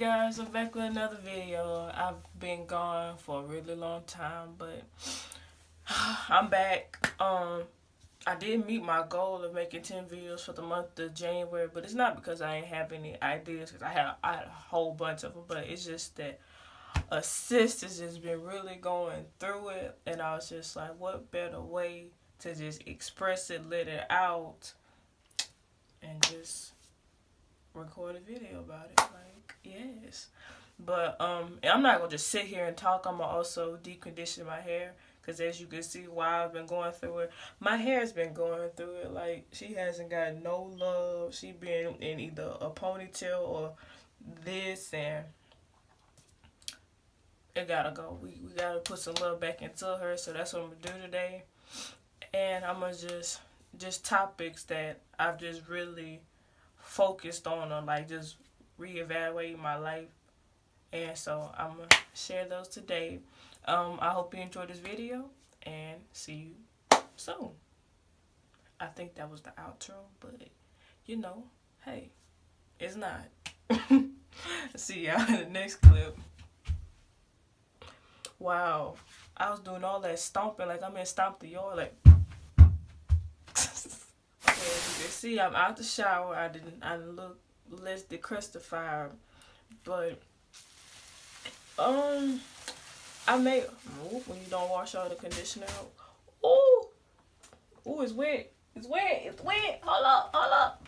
guys, I'm back with another video. I've been gone for a really long time, but I'm back. I did meet my goal of making 10 videos for the month of January, but it's not because I ain't have any ideas, because I had a whole bunch of them, but it's just that a sister just been really going through it, and I was just like, what better way to just express it, let it out, and just record a video about it. Like, yes. But I'm not gonna just sit here and talk. I'm gonna also deep condition my hair, because as you can see, while I've been going through it, my hair's been going through it. Like, she hasn't got no love. She been in either a ponytail or this, and it gotta go. We gotta put some love back into her, so that's what I'm gonna do today. And I'm gonna just topics that I've just really focused on like just reevaluating my life, and so I'm gonna share those today. I hope you enjoyed this video, and see you soon. I think that was the outro, but you know, hey, it's not. See y'all in the next clip. Wow, I was doing all that stomping like I'm in Stomp the Yard, like. As you can see, I'm out the shower. I look less decrustified, but I made when you don't wash all the conditioner out. Ooh, it's wet. It's wet. It's wet. Hold up.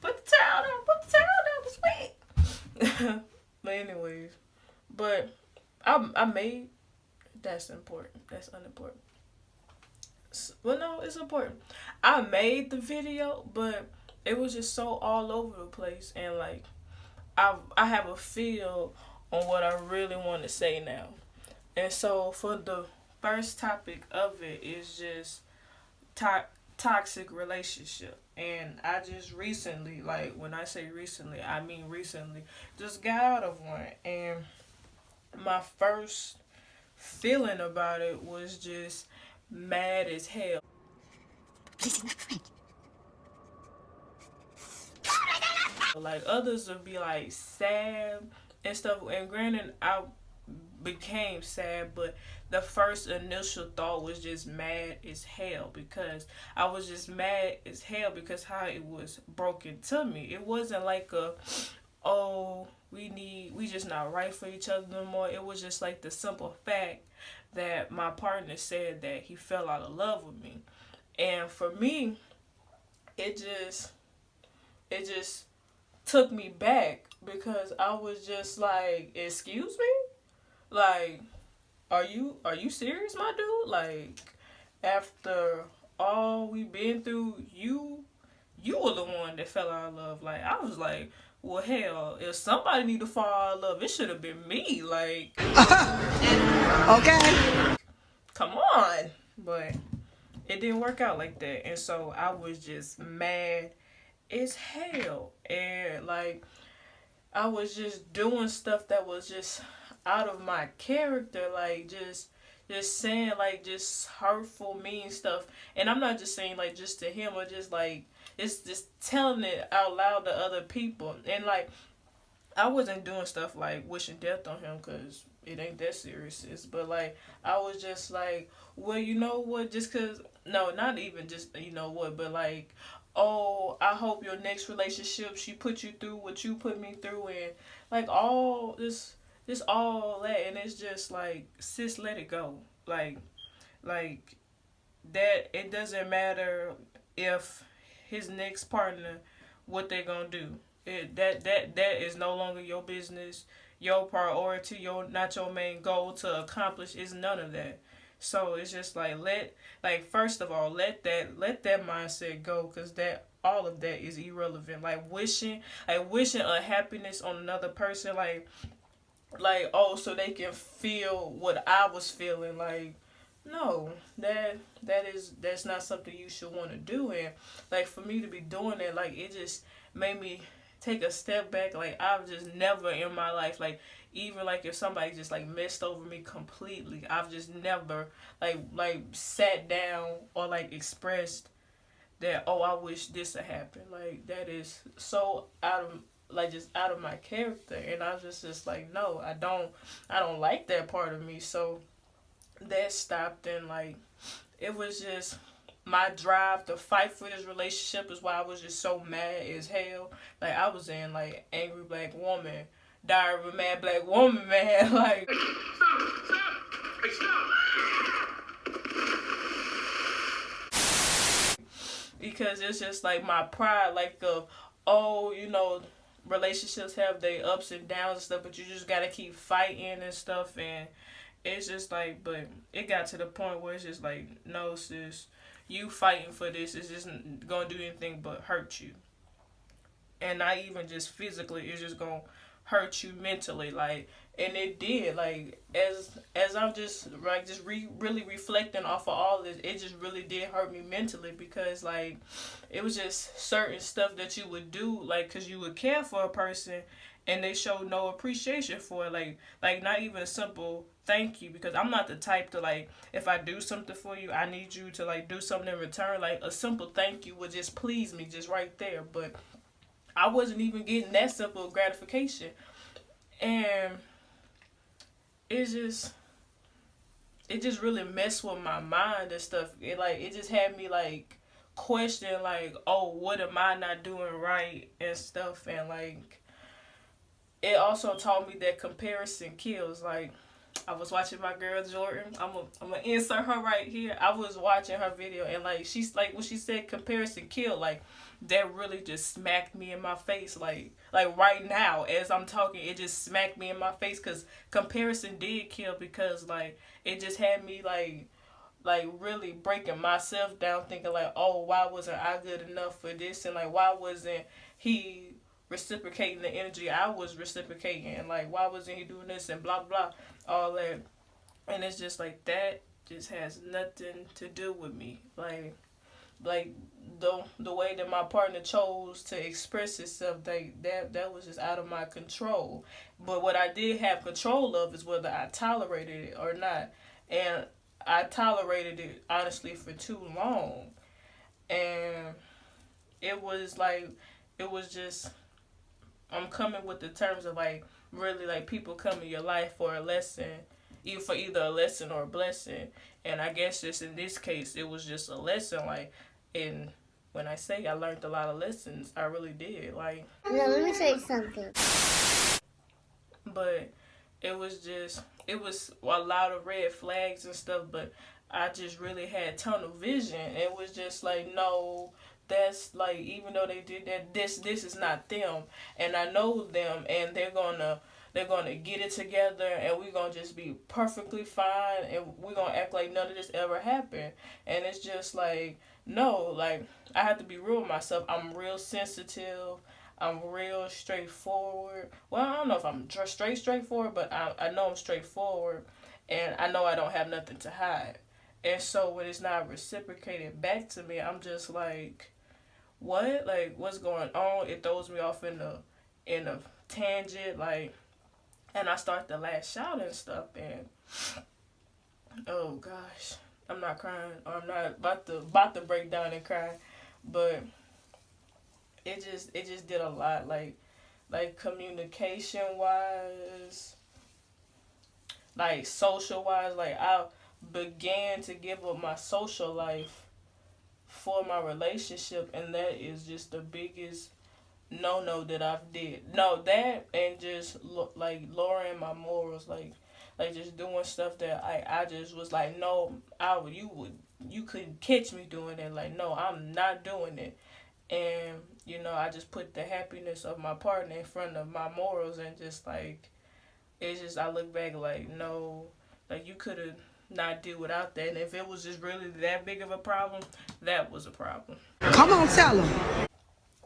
Put the towel down. It's wet. But anyways, I made. That's important. That's unimportant. Well, no, it's important. I made the video, but it was just so all over the place, and like I have a feel on what I really want to say now. And so for the first topic of it is just toxic relationship. And I just recently, like when I say recently, I mean recently, just got out of one, and my first feeling about it was just mad as hell. Like others would be like sad and stuff, and granted I became sad, but the first initial thought was just mad as hell, because I was just mad as hell because how it was broken to me. It wasn't like we just not right for each other no more. It was just like the simple fact that my partner said that he fell out of love with me. And for me, it just took me back, because I was just like, excuse me? Like, are you serious, my dude? Like, after all we've been through, you were the one that fell out of love. Like, I was like, well, hell, if somebody need to fall out of love, it should have been me. Like, okay, come on. But it didn't work out like that, and so I was just mad as hell, and like I was just doing stuff that was just out of my character, like just saying like just hurtful, mean stuff. And I'm not just saying like just to him, or just like it's just telling it out loud to other people. And like I wasn't doing stuff like wishing death on him, because it ain't that serious. But like I was just like, well, you know what, just because, no, not even just you know what, but like, oh, I hope your next relationship, she put you through what you put me through, and like all this all that. And it's just like, sis, let it go. Like that, it doesn't matter if his next partner, what they gonna do. That is no longer your business, your priority, not your main goal to accomplish. Is none of that. So it's just like, first of all, let that mindset go, because that, all of that is irrelevant. Like wishing unhappiness on another person, like oh, so they can feel what I was feeling. Like, no, that's not something you should want to do. And like for me to be doing that, like it just made me take a step back. Like I've just never in my life, like even like if somebody just like messed over me completely, I've just never like sat down or like expressed that, oh, I wish this had happened. Like that is so out of like just out of my character, and I was just like, no, I don't like that part of me. So that stopped, and like it was just my drive to fight for this relationship is why I was just so mad as hell. Like I was in like Angry Black Woman, Diary of a Mad Black Woman, man. Like because it's just like my pride, like of, oh, you know, relationships have their ups and downs and stuff, but you just gotta keep fighting and stuff, and it's just like, but it got to the point where it's just like, no, sis, you fighting for this is just gonna do anything but hurt you, and not even just physically, it's just gonna hurt you mentally, like, and it did, like, as I'm just like really reflecting off of all this, it just really did hurt me mentally, because like it was just certain stuff that you would do, like, because you would care for a person and they show no appreciation for it, like not even a simple thank you, because I'm not the type to, like, if I do something for you, I need you to like do something in return. Like a simple thank you would just please me just right there, but I wasn't even getting that simple gratification. And it just really messed with my mind and stuff. It just had me like question, like, oh, what am I not doing right and stuff. And like it also taught me that comparison kills. Like I was watching my girl Jordan. I'm gonna insert her right here. I was watching her video, and like she's like, when she said comparison kill, like that really just smacked me in my face. Like right now as I'm talking, it just smacked me in my face, because comparison did kill, because like it just had me like really breaking myself down, thinking like, oh, why wasn't I good enough for this, and like why wasn't he reciprocating the energy I was reciprocating, and like why wasn't he doing this, and blah blah, all that. And it's just like that just has nothing to do with me. Like the way that my partner chose to express itself, that was just out of my control. But what I did have control of is whether I tolerated it or not. And I tolerated it honestly for too long. And it was like, it was just, I'm coming with the terms of like really like people come in your life for a lesson, either a lesson or a blessing. And I guess just in this case it was just a lesson. Like, and when I say I learned a lot of lessons, I really did. Like, no, let me tell you something. But it was a lot of red flags and stuff, but I just really had tunnel vision. It was just like, no, that's like, even though they did that, this is not them, and I know them, and they're gonna get it together, and we're gonna just be perfectly fine, and we're gonna act like none of this ever happened. And it's just like, no, like I have to be real with myself. I'm real sensitive. I'm real straightforward. Well, I don't know if I'm straightforward, but I know I'm straightforward, and I know I don't have nothing to hide. And so when it's not reciprocated back to me, I'm just like, what? Like, what's going on? It throws me off in a tangent, like, and I start to lash out and stuff, and oh gosh, I'm not crying, or I'm not about to break down and cry, but it just did a lot, like communication wise, like social wise. Like I began to give up my social life for my relationship, and that is just the biggest no that I've did. No, that, and just like lowering my morals, like just doing stuff that I just was like, no, you couldn't catch me doing it. Like, no, I'm not doing it. And I just put the happiness of my partner in front of my morals, and just like, it's just, I look back like, no, like you could have not deal without that. And if it was just really that big of a problem, that was a problem. Come on, tell them.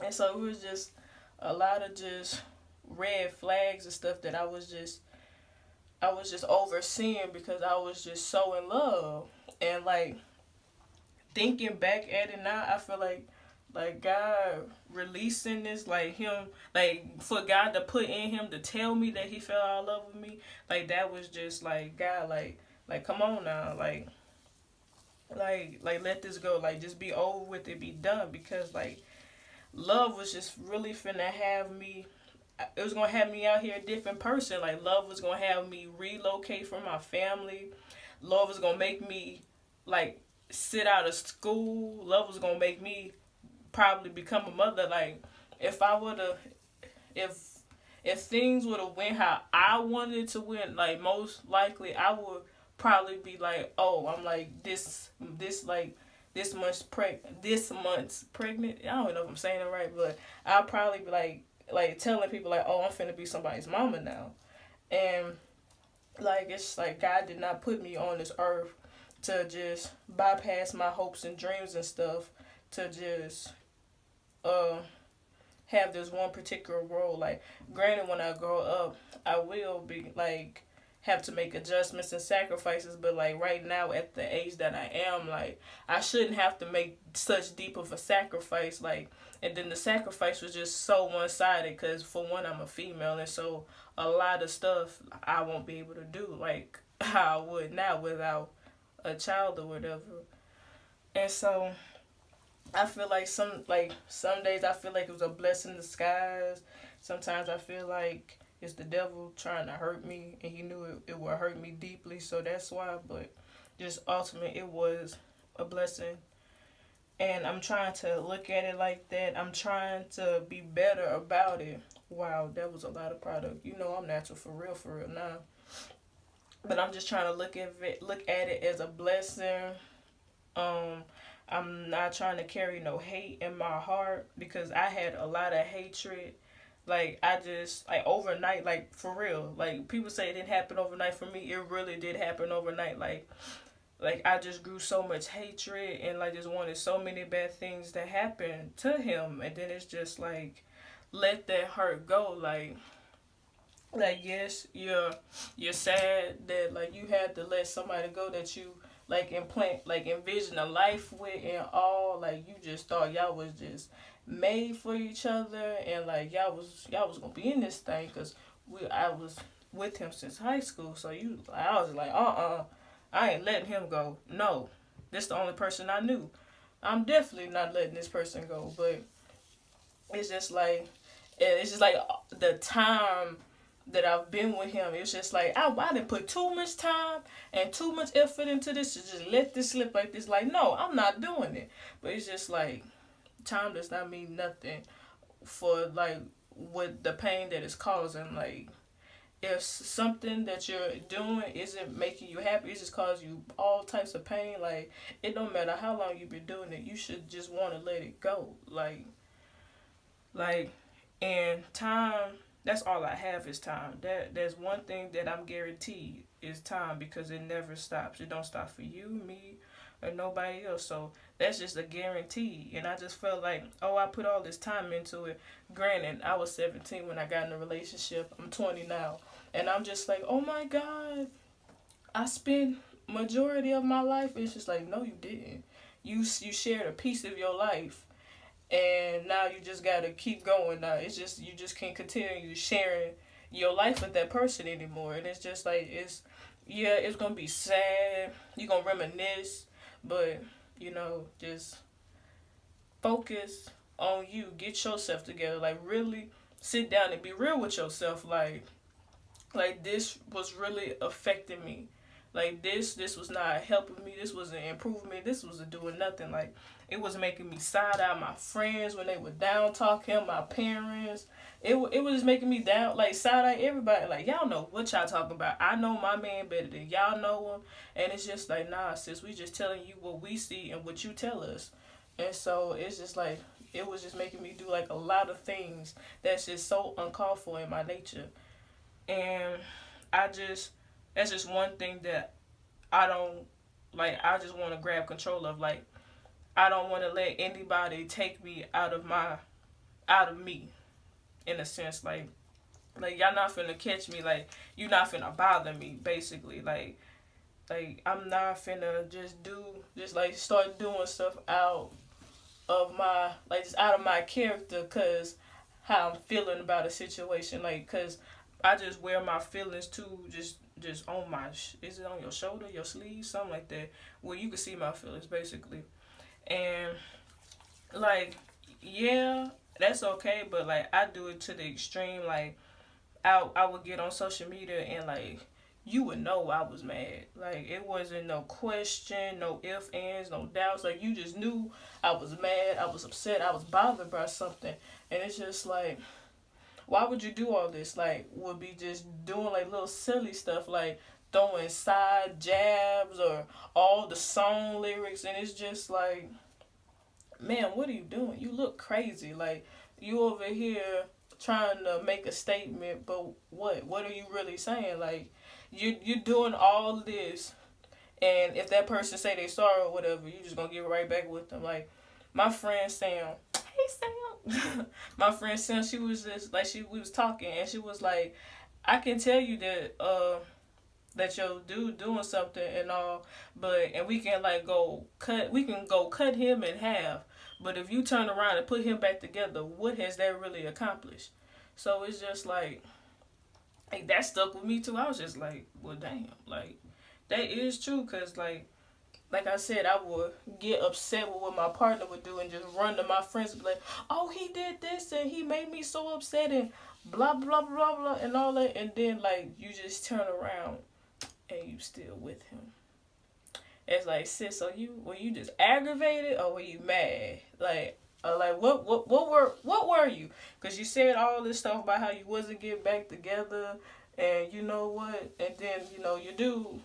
And so it was just a lot of just red flags and stuff that I was just overseeing, because I was just so in love. And like thinking back at it now, I feel like God releasing this, like him, like for God to put in him to tell me that he fell out of love with me, like that was just like, God, like come on now, like let this go, like just be over with it, be done. Because like love was just really finna have me it was gonna have me out here a different person. Like love was gonna have me relocate from my family. Love was gonna make me like sit out of school. Love was gonna make me probably become a mother. Like if I would have, if if things would have went how I wanted it to win, like most likely I would probably be like, oh, I'm like this month's pregnant. I don't know if I'm saying it right, but I'll probably be like telling people like, oh, I'm finna be somebody's mama now, and like it's like God did not put me on this earth to just bypass my hopes and dreams and stuff to just uh have this one particular role. Like, granted, when I grow up, I will be like have to make adjustments and sacrifices. But like right now, at the age that I am, like I shouldn't have to make such deep of a sacrifice. Like, and then the sacrifice was just so one sided. Cause for one, I'm a female, and so a lot of stuff I won't be able to do like how I would now without a child or whatever. And so I feel like some days I feel like it was a blessing in disguise. Sometimes I feel like it's the devil trying to hurt me, and he knew it would hurt me deeply, so that's why. But just ultimately, it was a blessing, and I'm trying to look at it like that. I'm trying to be better about it. Wow, that was a lot of product. You know, I'm natural for real now. But I'm just trying to look at it as a blessing. Um, I'm not trying to carry no hate in my heart because I had a lot of hatred. Like I just like overnight, like for real. Like people say it didn't happen overnight for me. It really did happen overnight. Like I just grew so much hatred and like just wanted so many bad things to happen to him, and then it's just like let that hurt go. Like yes, you're sad that like you had to let somebody go that you like implant like envision a life with and all. Like you just thought y'all was just made for each other, and like y'all was gonna be in this thing because I was with him since high school. So I was like I ain't letting him go. No, this the only person I knew. I'm definitely not letting this person go. But it's just like the time that I've been with him, it's just like I didn't put too much time and too much effort into this to just let this slip like this. Like, no, I'm not doing it. But it's just like time does not mean nothing for like what the pain that it's causing. Like if something that you're doing isn't making you happy, it's just causing you all types of pain. Like it don't matter how long you've been doing it, you should just want to let it go. Like and time, that's all I have is time. There's one thing that I'm guaranteed is time because it never stops. It don't stop for you, me, or nobody else. So that's just a guarantee. And I just felt like, oh, I put all this time into it. Granted, I was 17 when I got in a relationship. I'm 20 now. And I'm just like, oh my God, I spent majority of my life. It's just like, no, you didn't. You shared a piece of your life, and now you just gotta keep going. Now it's just you just can't continue sharing your life with that person anymore, and it's just like it's gonna be sad. You're gonna reminisce, but just focus on you. Get yourself together. Like really sit down and be real with yourself. Like this was really affecting me. Like this was not helping me. This wasn't improving me. This wasn't doing nothing. Like it was making me side eye my friends when they would down talk him. My parents. It was just making me down like side eye everybody. Like y'all know what y'all talking about. I know my man better than y'all know him. And it's just like nah, sis. We just telling you what we see and what you tell us. And so it's just like it was just making me do like a lot of things that's just so uncalled for in my nature. And I just that's just one thing that I don't like. I just want to grab control of. Like I don't want to let anybody take me out of me, in a sense. Like y'all not finna catch me. Like you not finna bother me. Basically, like I'm not finna just like start doing stuff out of my like just out of my character, cause how I'm feeling about a situation. Like cause I just wear my feelings too, just on my is it on your shoulder, your sleeve, something like that, where you can see my feelings basically. And like yeah, that's okay, but like I do it to the extreme. Like I would get on social media and like you would know I was mad. Like it wasn't no question, no ifs, ands, no doubts. Like you just knew I was mad, I was upset, I was bothered by something. And it's just like, why would you do all this? Like would be just doing like little silly stuff like throwing side jabs or all the song lyrics, and it's just like, man, what are you doing? You look crazy. Like you over here trying to make a statement, but what? What are you really saying? Like you doing all this, and if that person say they sorry or whatever, you just gonna get right back with them. Like my friend Sam, hey Sam, my friend Sam, she was just like we was talking, and she was like, I can tell you that your dude doing something and all, but and we can like go cut him in half. But if you turn around and put him back together, what has that really accomplished? So it's just like that stuck with me too. I was just like, well, damn, like that is true, cause like I said, I would get upset with what my partner would do and just run to my friends and be like, oh, he did this and he made me so upset and blah blah blah blah and all that, and then like you just turn around and you still with him. It's like, sis, so were you just aggravated or were you mad? Like what were you? Because you said all this stuff about how you wasn't getting back together, and you know what? And then you do.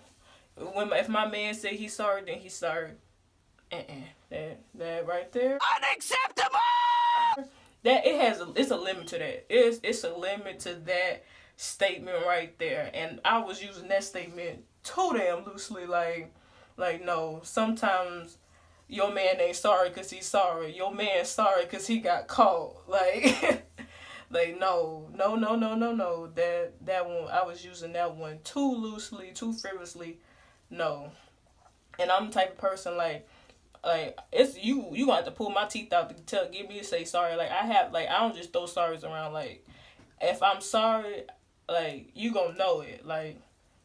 If my man say he's sorry, then he's sorry. That right there. Unacceptable. That it's a limit to that. It's a limit to that statement right there. And I was using that statement too damn loosely. Like no. Sometimes your man ain't sorry because he's sorry. Your man's sorry because he got caught. Like like no. That one I was using that one too loosely, too frivolously. No. And I'm the type of person like it's you gonna have to pull my teeth out to get me to say sorry. Like I don't just throw sorries around. Like if I'm sorry, like you gonna know it. Like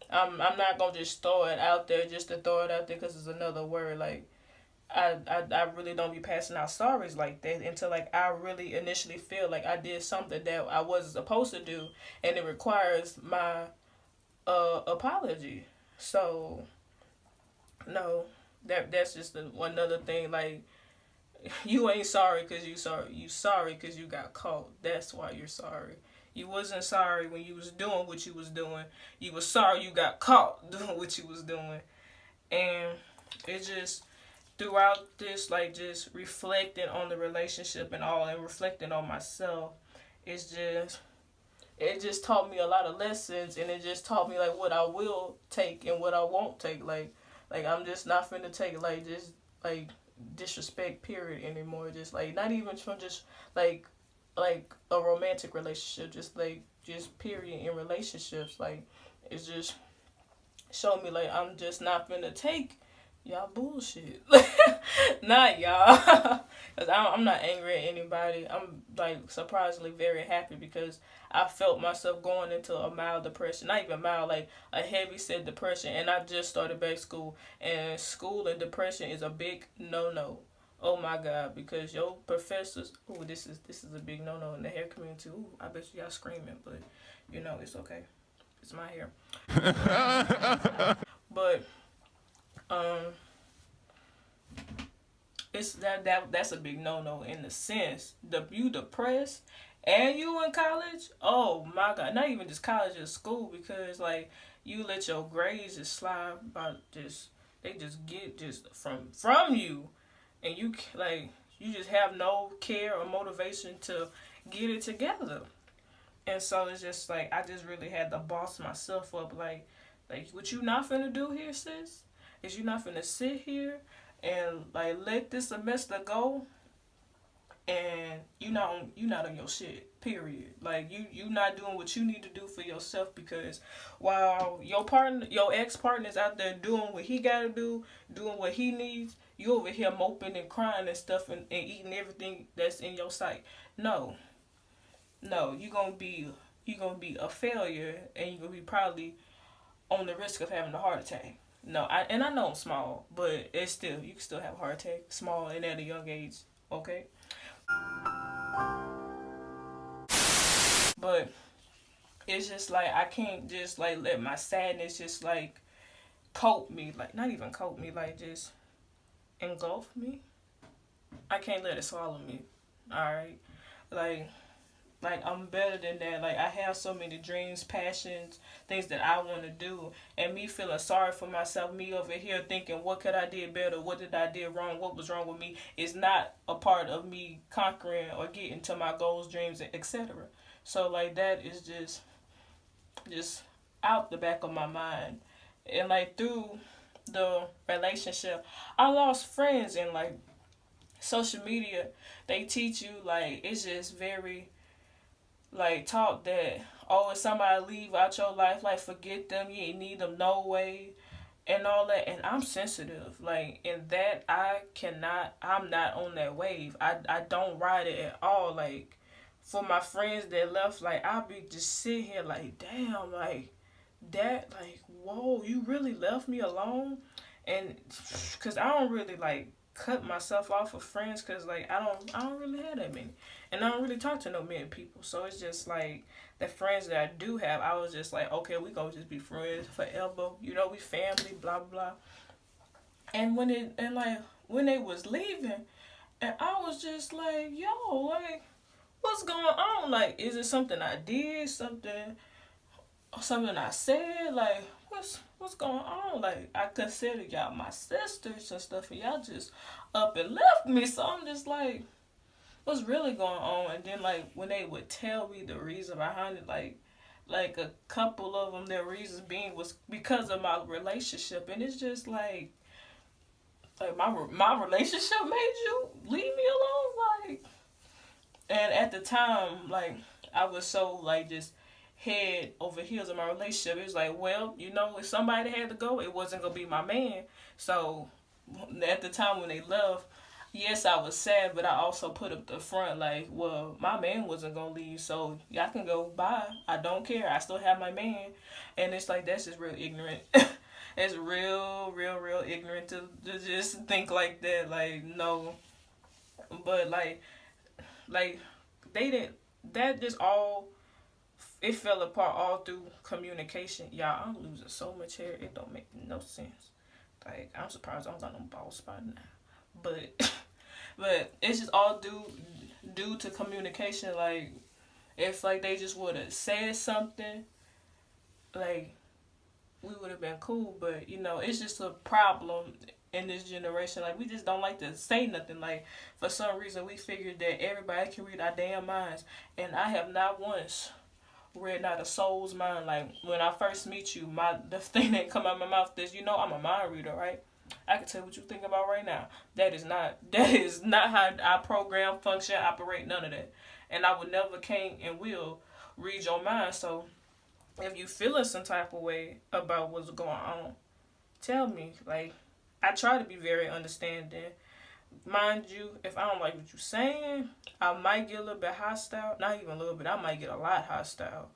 I'm not gonna just throw it out there just to throw it out there because it's another word. Like I really don't be passing out sorries like that until like I really initially feel like I did something that I wasn't supposed to do, and it requires my apology. So no, that's just another thing. Like you ain't sorry because you sorry. You sorry because you got caught. That's why you're sorry. You wasn't sorry when you was doing what you was doing. You was sorry you got caught doing what you was doing. And it just throughout this, like just reflecting on the relationship and all, and reflecting on myself, it's just it just taught me a lot of lessons, and it just taught me like what I will take and what I won't take. Like I'm just not finna take like just like disrespect period anymore. Just like not even from just like like a romantic relationship, just like just period in relationships. Like it's just showed me like I'm just not finna take y'all bullshit. Not y'all. Because I'm not angry at anybody. I'm like surprisingly very happy because I felt myself going into a mild depression. Not even mild, like a heavy set depression. And I just started back school. And school and depression is a big no. Oh my God, because your professors, oh, this is a big no in the hair community. Ooh, I bet you y'all screaming, but it's okay. It's my hair. But um it's that's a big no in the sense you depressed and you in college. Oh my God, not even just college, just school, because like you let your grades just slide by, just they just get just from you, and you like you just have no care or motivation to get it together. And so it's just like I just really had to boss myself up. Like what you not finna do here, sis? Is you not finna sit here and like let this semester go, and you not on your shit. Period. Like you not doing what you need to do for yourself, because while your ex partner is out there doing what he gotta do, doing what he needs, you over here moping and crying and stuff, and eating everything that's in your sight. No, no, you gonna be a failure, and you're gonna be probably on the risk of having a heart attack. No, I know I'm small, but it's still you can still have a heart attack, small and at a young age. Okay. But it's just like I can't just like let my sadness just like coat me, like not even coat me, like just engulf me. I can't let it swallow me. All right, like I'm better than that. Like I have so many dreams, passions, things that I want to do, and me feeling sorry for myself, me over here thinking what could I did better, what did I did wrong, what was wrong with me, is not a part of me conquering or getting to my goals, dreams, etc. So like that is just out the back of my mind, and like through the relationship, I lost friends, and like social media, they teach you like it's just very like taught that, oh, if somebody leave out your life, like forget them, you ain't need them no way, and all that. And I'm sensitive, like in that I'm not on that wave. I don't ride it at all. Like for my friends that left, like I'll be just sitting here like damn, like that, like whoa, you really left me alone. And because I don't really like cut myself off of friends, because like I don't really have that many, and I don't really talk to no many people. So it's just like the friends that I do have, I was just like, okay, we gonna just be friends forever, we family, blah blah. And when they was leaving, and I was just like, yo, like what's going on? Like, is it something I did, something I said? Like, what's going on? Like, I consider y'all my sisters and stuff, and y'all just up and left me. So I'm just like, what's really going on? And then like when they would tell me the reason behind it, like a couple of them, their reasons being was because of my relationship, and it's just like my relationship made you leave me alone, like. And at the time, like I was so like just head over heels in my relationship. It was like, well, if somebody had to go, it wasn't gonna be my man. So at the time when they left, yes, I was sad, but I also put up the front like, well, my man wasn't gonna leave, so y'all can go. Bye. I don't care. I still have my man, and it's like that's just real ignorant. It's real ignorant to just think like that. Like no, but like they didn't. That just all it fell apart all through communication. Y'all, I'm losing so much hair. It don't make no sense. Like I'm surprised I don't got no bald spot now. But but it's just all due to communication. Like if like they just would have said something, like we would have been cool. But it's just a problem in this generation. Like we just don't like to say nothing. Like for some reason we figured that everybody can read our damn minds, and I have not once read not a soul's mind. Like when I first meet you, the thing that come out of my mouth is, I'm a mind reader, right? I can tell what you think about right now. That is not how I program, function, operate, none of that. And I would never can and will read your mind. So if you feeling some type of way about what's going on, tell me. Like I try to be very understanding. Mind you, if I don't like what you're saying, I might get a little bit hostile. Not even a little bit, I might get a lot hostile.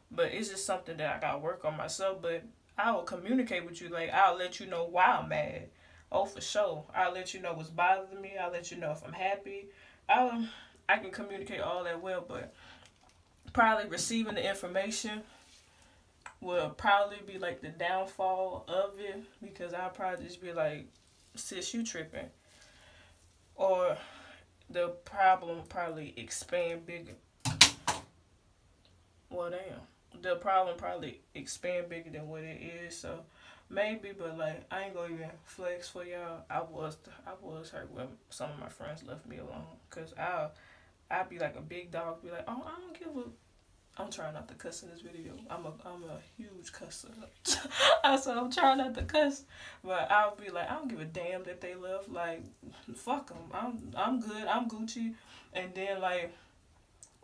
But it's just something that I gotta work on myself. But I will communicate with you. Like I'll let you know why I'm mad. Oh, for sure. I'll let you know what's bothering me. I'll let you know if I'm happy. I can communicate all that well, but probably receiving the information will probably be like the downfall of it, because I'll probably just be like, sis, you tripping. Or the problem probably expand bigger. Well, damn. The problem probably expand bigger than what it is. So maybe, but like I ain't gonna even flex for y'all. I was hurt when some of my friends left me alone, cause I'd be like a big dog, be like, oh, I don't give a. I'm trying not to cuss in this video. I'm a huge cusser. I said I'm trying not to cuss, but I'll be like, I don't give a damn that they left. Like, fuck them. I'm good. I'm Gucci. And then like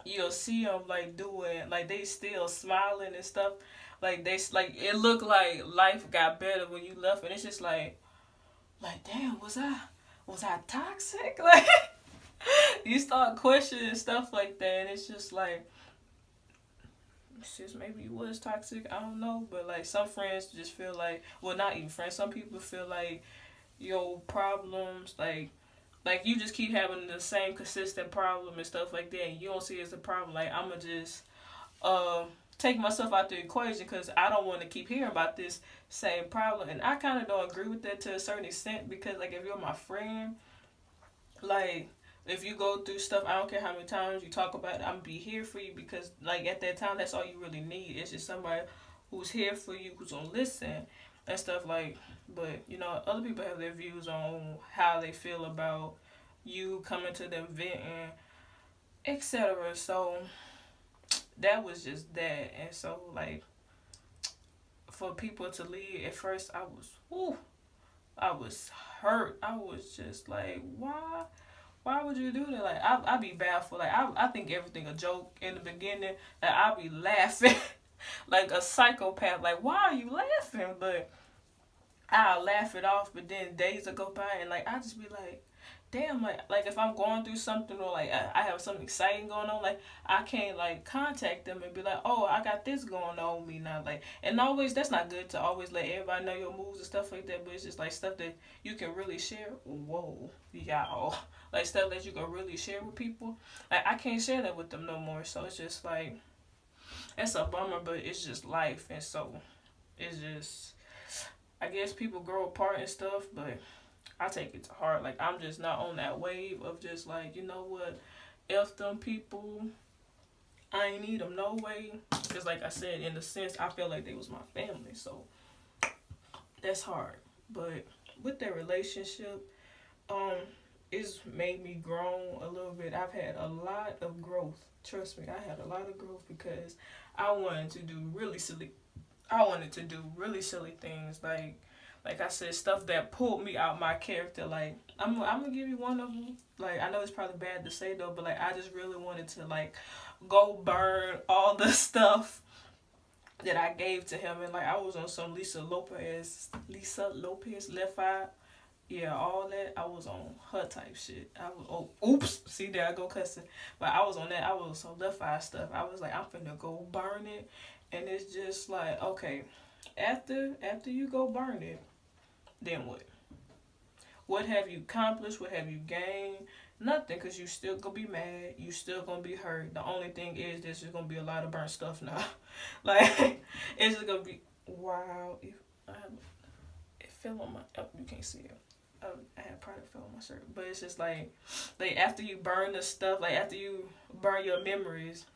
you'll see them like doing like they still smiling and stuff. Like they like it looked like life got better when you left, and it's just like damn, was I toxic? Like you start questioning stuff like that, and it's just like. Sis, maybe you was toxic, I don't know, but like some friends just feel like, well, not even friends, some people feel like your problems, like you just keep having the same consistent problem and stuff like that, and you don't see it as a problem. Like I'ma just take myself out the equation because I don't want to keep hearing about this same problem. And I kind of don't agree with that to a certain extent because, like, if you're my friend, like, if you go through stuff, I don't care how many times you talk about it, I'm gonna be here for you because, like, at that time, that's all you really need. It's just somebody who's here for you, who's gonna listen and stuff like. But you know, other people have their views on how they feel about you coming to them venting, etc. So that was just that, and so like for people to leave at first, I was hurt. I was just like, why would you do that? Like, I be baffled. Like, I think everything a joke in the beginning. Like, I be laughing like a psychopath. Like, why are you laughing? But I'll laugh it off. But then days will go by and, like, I just be like, damn, like if I'm going through something or, like, I have something exciting going on, like, I can't, like, contact them and be like, oh, I got this going on with me now. Like, and always, that's not good to always let everybody know your moves and stuff like that, but it's just, like, stuff that you can really share. Whoa, y'all. Like, stuff that you can really share with people. Like, I can't share that with them no more, so it's just, like, it's a bummer, but it's just life, and so it's just, I guess people grow apart and stuff, but I take it to heart. Like, I'm just not on that wave of just like, you know what, F them people. I ain't need them no way. Because like I said, in a sense, I feel like they was my family. So that's hard. But with their relationship, it's made me grow a little bit. I've had a lot of growth. Trust me, I had a lot of growth because I wanted to do really silly things, like I said, stuff that pulled me out my character. Like, I'm gonna give you one of them. Like, I know it's probably bad to say though, but like I just really wanted to like go burn all the stuff that I gave to him, and like I was on some Lisa Lopez Left Eye. Yeah, all that. I was on her type shit. I was, oh, oops, see, there I go cussing. But I was on that. I was on Left Eye stuff. I was like, I'm finna go burn it, and it's just like, okay, after you go burn it, then what? What have you accomplished? What have you gained? Nothing, because you still gonna be mad. You still gonna be hurt. The only thing is there's just gonna be a lot of burnt stuff now. Like, it's just gonna be, wow. If it fell on my, oh, you can't see it. I had product fell on my shirt. But it's just like after you burn the stuff, like after you burn your memories,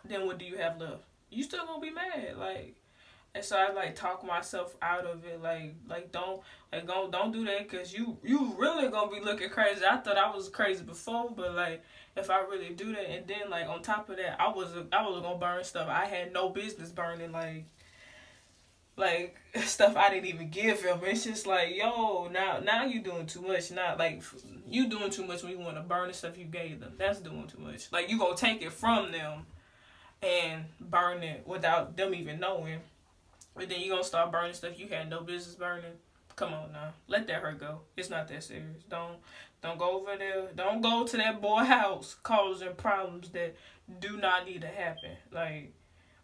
then what do you have left? You still gonna be mad. Like, and so I like talk myself out of it. Like don't do that, because you really gonna be looking crazy. I thought I was crazy before, but like if I really do that, and then like on top of that, I was gonna burn stuff I had no business burning, like stuff I didn't even give him. It's just like, yo, now you doing too much. Not like you doing too much when you want to burn the stuff you gave them. That's doing too much. Like, you gonna take it from them and burn it without them even knowing. But then you gonna start burning stuff you had no business burning. Come on now, let that hurt go. It's not that serious. Don't go over there. Don't go to that boy house causing problems that do not need to happen. Like,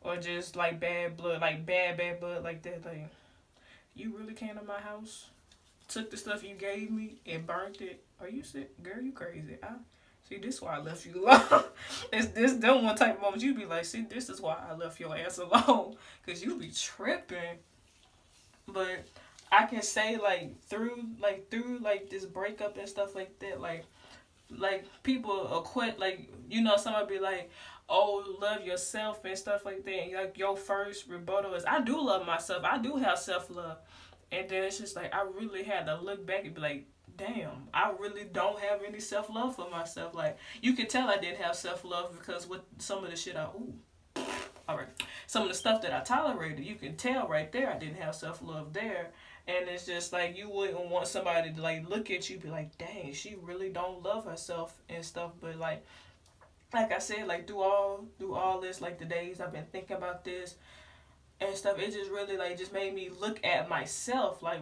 or just like bad blood, like bad blood like that. Like, you really came to my house, took the stuff you gave me and burnt it. Are you sick, girl? You crazy? See, this is why I left you alone. This them one type of moments you be like, see, this is why I left your ass alone, cause you be tripping. But I can say through this breakup and stuff like that, like people quit, like, you know, somebody be like, oh, love yourself and stuff like that, and like your first rebuttal is, I do love myself, I do have self-love. And then it's just like I really had to look back and be like, damn, I really don't have any self-love for myself. Like, you can tell I didn't have self-love because with some of the shit alright, some of the stuff that I tolerated, you can tell right there I didn't have self-love there. And it's just like, you wouldn't want somebody to like look at you and be like, dang, she really don't love herself and stuff. But like I said, like through all this, like the days I've been thinking about this and stuff, it just really like just made me look at myself, like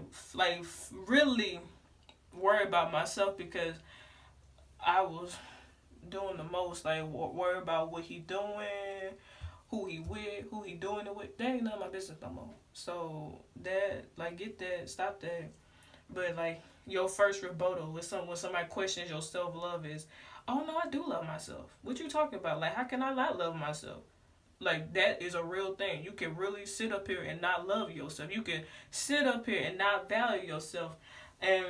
really worry about myself, because I was doing the most, like worry about what he doing, who he with, who he doing it with. That ain't none of my business no more. So that, like, get that, stop that. But like your first rebuttal when somebody questions your self love is, oh no, I do love myself. What you talking about? Like, how can I not love myself? Like, that is a real thing. You can really sit up here and not love yourself. You can sit up here and not value yourself. And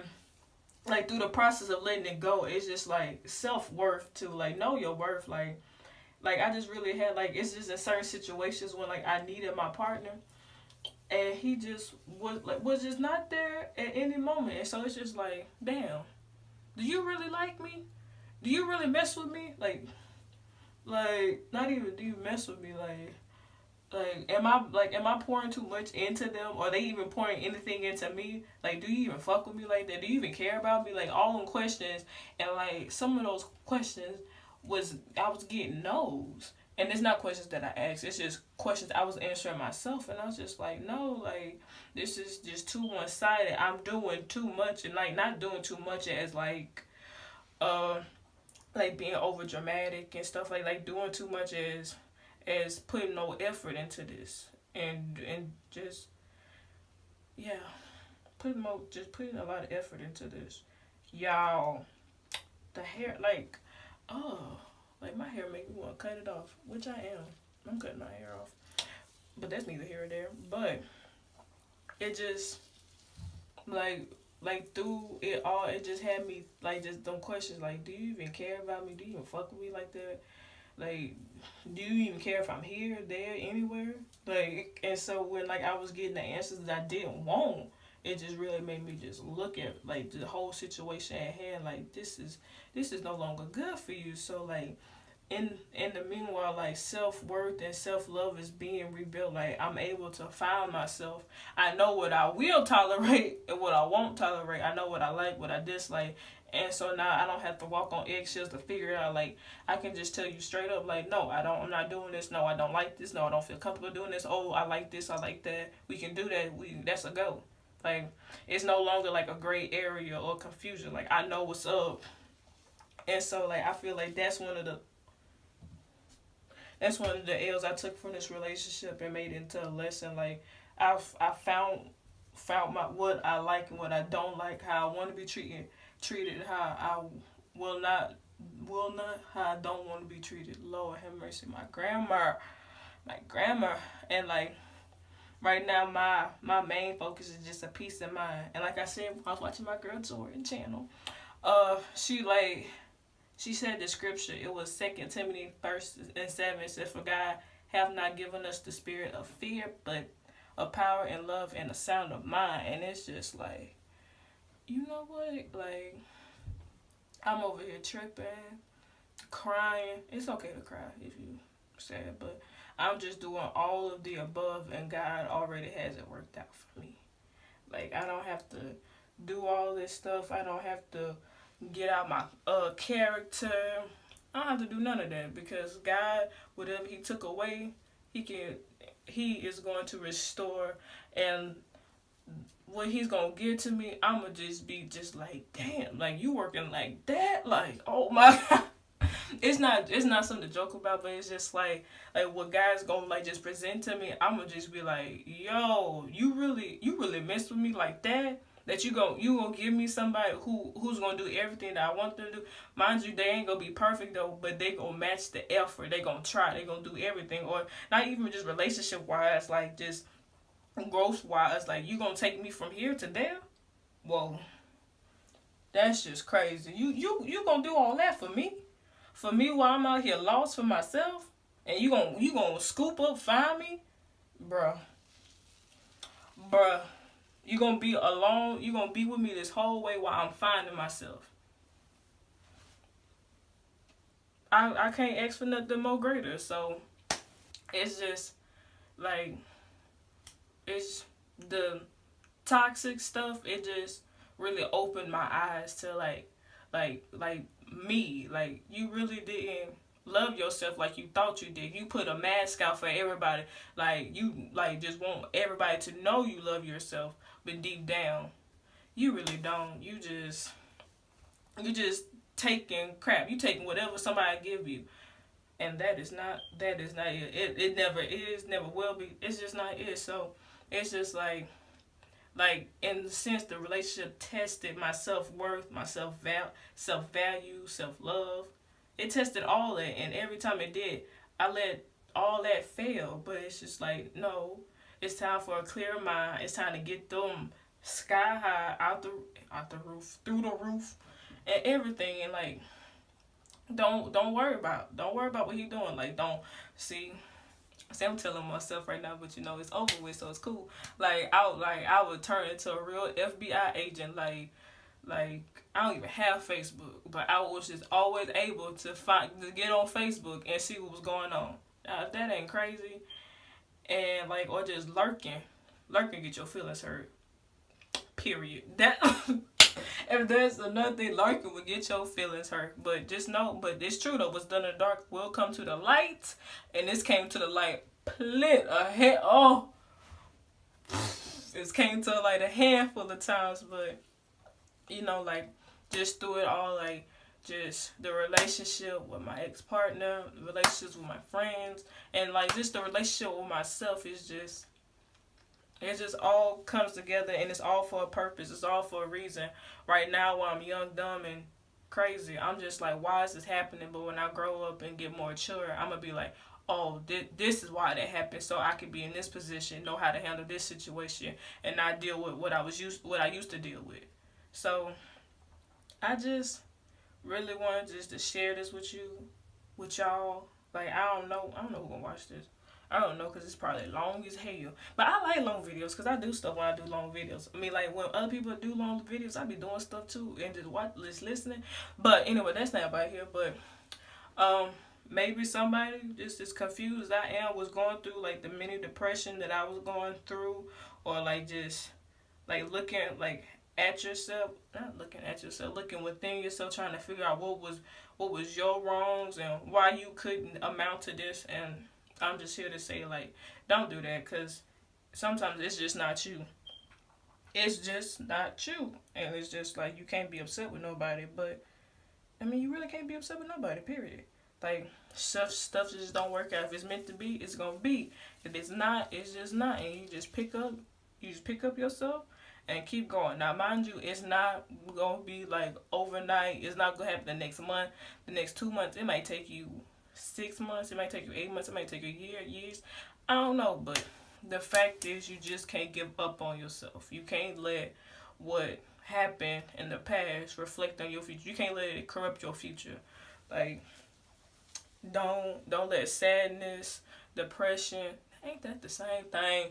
like through the process of letting it go, it's just like self-worth to like know your worth. Like I just really had like, it's just in certain situations when like I needed my partner, and he just was just not there at any moment. And so it's just like, damn, do you really like me? Do you really mess with me? Like not even do you mess with me? Am I pouring too much into them? Or they even pouring anything into me? Like, do you even fuck with me like that? Do you even care about me? Like, all them questions. And like some of those questions I was getting no's. And it's not questions that I asked. It's just questions I was answering myself. And I was just like, no, like, this is just too one-sided. I'm doing too much. And like not doing too much as uh like being over dramatic and stuff, like doing too much as putting no effort into this, and just, yeah, putting a lot of effort into this, y'all. The hair, like, oh, like my hair make me want to cut it off, which I am. I'm cutting my hair off, but that's neither here or there. But it just, like through it all, it just had me like just them questions, like, do you even care about me? Do you even fuck with me like that? Like, do you even care if I'm here, there, anywhere? Like, and so when like I was getting the answers that I didn't want, it just really made me just look at like the whole situation at hand. Like, this is no longer good for you. So like, in the meanwhile, like self-worth and self-love is being rebuilt. Like, I'm able to find myself. I know what I will tolerate and what I won't tolerate. I know what I like, what I dislike. And so now I don't have to walk on eggshells to figure it out. Like, I can just tell you straight up, like, no, I'm not doing this. No, I don't like this. No, I don't feel comfortable doing this. Oh, I like this. I like that. We can do that. That's a go. Like, it's no longer like a gray area or confusion. Like, I know what's up. And so like I feel like that's one of the L's I took from this relationship and made it into a lesson. Like, I found my what I like and what I don't like, how I want to be treated, how I will not how I don't want to be treated. Lord have mercy, my grandma, and like right now my main focus is just a peace of mind. And like I said, I was watching my girl Jordan channel. She said the scripture, it was 2 Timothy 1:7. It said, for God have not given us the spirit of fear, but of power and love and a sound of mind. And it's just like, you know what? Like, I'm over here tripping, crying. It's okay to cry if you sad, but I'm just doing all of the above, and God already has it worked out for me. Like, I don't have to do all this stuff. I don't have to get out my character. I don't have to do none of that, because God, whatever He took away, He is going to restore. And what He's gonna give to me, I'ma just be just like, damn, like, you working like that? Like, oh my God. It's not something to joke about, but it's just like what God's gonna like just present to me. I'ma just be like, yo, you really mess with me like that? That you gonna give me somebody who's gonna do everything that I want them to do. Mind you, they ain't gonna be perfect though, but they gonna match the effort. They gonna try. They gonna do everything, or not even just relationship wise, like just growth wise. Like, you gonna take me from here to there? Whoa, that's just crazy. You gonna do all that for me? For me while I'm out here lost for myself, and you gonna scoop up, find me, bruh. You gonna be alone. You gonna be with me this whole way while I'm finding myself. I can't ask for nothing more greater. So it's just like, it's the toxic stuff. It just really opened my eyes to like me. Like, you really didn't love yourself like you thought you did. You put a mask out for everybody. Like, you like just want everybody to know you love yourself, but deep down, you really don't. You just taking crap. You taking whatever somebody give you, and that is not it. It never is, never will be. It's just not it. So it's just like in the sense, the relationship tested my self-worth, my self-value, self-love. It tested all that, and every time it did, I let all that failed. But it's just like, no, it's time for a clear mind. It's time to get them sky high out the roof, through the roof, and everything. And like, don't worry about what he doing. Like, don't see. See, I'm telling myself right now, but it's over with, so it's cool. I would turn into a real FBI agent. Like I don't even have Facebook, but I was just always able to get on Facebook and see what was going on. If that ain't crazy, and like, or just lurking get your feelings hurt. Period. That if there's another thing, lurking will get your feelings hurt. But just know, but it's true though. What's done in the dark will come to the light, and this came to the light. It came to like a handful of times, but like, just through it all, like, just the relationship with my ex-partner, the relationships with my friends, and like just the relationship with myself is just, it just all comes together, and it's all for a purpose. It's all for a reason. Right now, while I'm young, dumb, and crazy, I'm just like, why is this happening? But when I grow up and get more mature, I'm gonna be like, oh, this is why that happened, so I could be in this position, know how to handle this situation, and not deal with what I used to deal with. So I just really wanted just to share this with y'all. Like, I don't know who's gonna watch this. I don't know, because it's probably long as hell. But I like long videos, because I do stuff when I do long videos. I mean, like, when other people do long videos, I be doing stuff too, and just listening. But anyway, that's not about here. But maybe somebody just as confused as I was going through, like, the mini depression that I was going through, or like just like looking like at yourself, not looking at yourself, looking within yourself, trying to figure out what was your wrongs and why you couldn't amount to this. And I'm just here to say, like, don't do that, because sometimes it's just not you. It's just not you. And it's just like, you can't be upset with nobody. But I mean, you really can't be upset with nobody, period. Like, stuff just don't work out. If it's meant to be, it's gonna be. If it's not, it's just not. And you just pick up yourself and keep going. Now, mind you, it's not gonna be like overnight. It's not gonna happen the next month, the next 2 months. It might take you 6 months. It might take you 8 months. It might take you years. I don't know, but the fact is, you just can't give up on yourself. You can't let what happened in the past reflect on your future. You can't let it corrupt your future. Like, don't let sadness, depression, ain't that the same thing?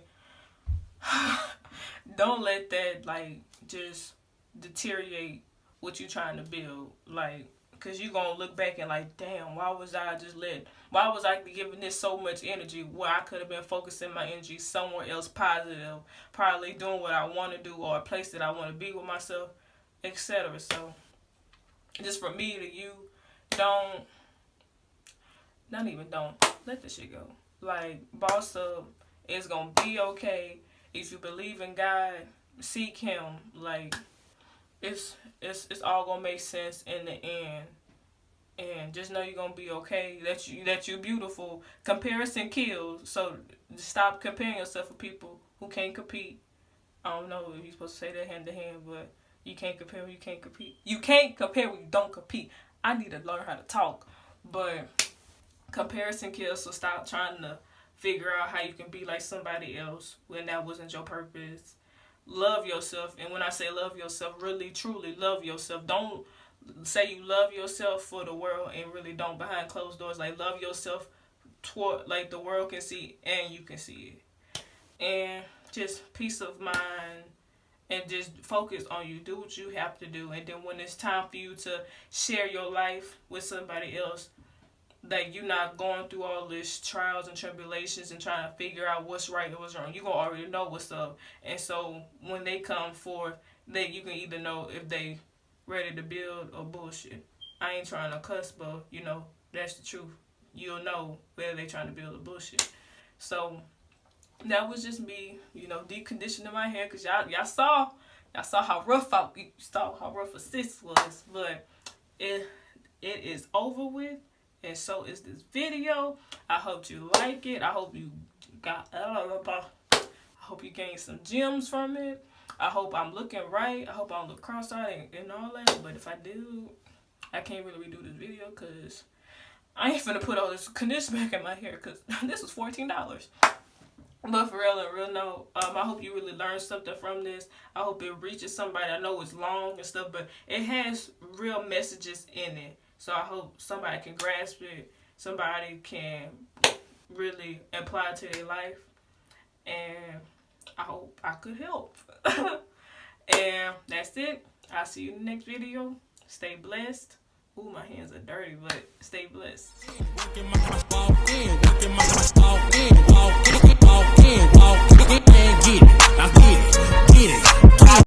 Don't let that, like, just deteriorate what you trying to build. Like, because you going to look back and like, damn, why was I giving this so much energy where I could have been focusing my energy somewhere else positive, probably doing what I want to do, or a place that I want to be with myself, etc. So, just from me to you, let this shit go. Like, boss up. It's going to be okay. If you believe in God, seek Him. Like, it's all gonna make sense in the end. And just know you're gonna be okay. That you're beautiful. Comparison kills. So stop comparing yourself with people who can't compete. I don't know if you're supposed to say that hand to hand, but you can't compare when you can't compete. You can't compare when you don't compete. I need to learn how to talk. But comparison kills, so stop trying to figure out how you can be like somebody else when that wasn't your purpose. Love yourself. And when I say love yourself, really, truly love yourself. Don't say you love yourself for the world and really don't behind closed doors. Like, love yourself toward, like, the world can see and you can see it. And just peace of mind, and just focus on you. Do what you have to do. And then when it's time for you to share your life with somebody else, that you're not going through all this trials and tribulations and trying to figure out what's right and what's wrong. You're going to already know what's up. And so when they come forth, that you can either know if they ready to build or bullshit. I ain't trying to cuss, but, that's the truth. You'll know whether they trying to build or bullshit. So that was just me, deconditioning my hair, because y'all saw how rough a sis was. But it is over with. And so is this video. I hope you like it. I hope you gained some gems from it. I hope I'm looking right. I hope I don't look cross-eyed and all that. But if I do, I can't really redo this video because I ain't finna put all this conditioner back in my hair because this was $14. But for real and real note, I hope you really learned something from this. I hope it reaches somebody. I know it's long and stuff, but it has real messages in it. So I hope somebody can grasp it. Somebody can really apply it to their life. And I hope I could help. And that's it. I'll see you in the next video. Stay blessed. Ooh, my hands are dirty, but stay blessed.